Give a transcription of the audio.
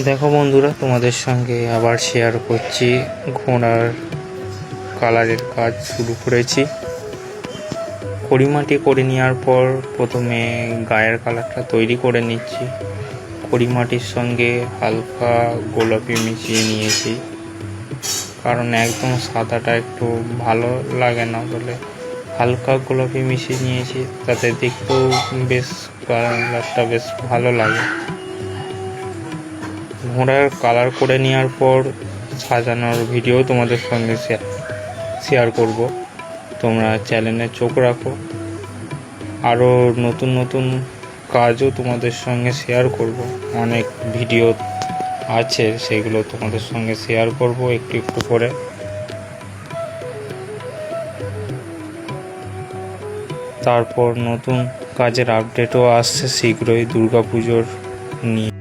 দেখো বন্ধুরা, তোমাদের সঙ্গে আবার শেয়ার করছি ঘোড়ার কালারের কাজ শুরু করেছি। খড়িমাটি করে নেওয়ার পর প্রথমে গায়ের কালারটা তৈরি করে নিচ্ছি। খড়িমাটির সঙ্গে হালকা গোলাপি মিশিয়ে নিয়েছি, কারণ একদম সাদাটা একটু ভালো লাগে না বলে হালকা গোলাপি মিশিয়ে নিয়েছি, তাতে দেখতেও বেশ কালারটা বেশ ভালো লাগে। ঘোড়ার কালার করে নেওয়ার পর সাজানোর ভিডিও তোমাদের সঙ্গে শেয়ার করব। তোমরা চ্যানেলে চোখ রাখো, আরও নতুন নতুন কাজও তোমাদের সঙ্গে শেয়ার করব। অনেক ভিডিও আছে, সেগুলো তোমাদের সঙ্গে শেয়ার করব একটু একটু করে। তারপর নতুন কাজের আপডেটও আসছে শীঘ্রই দুর্গাপুজোর নিয়ে।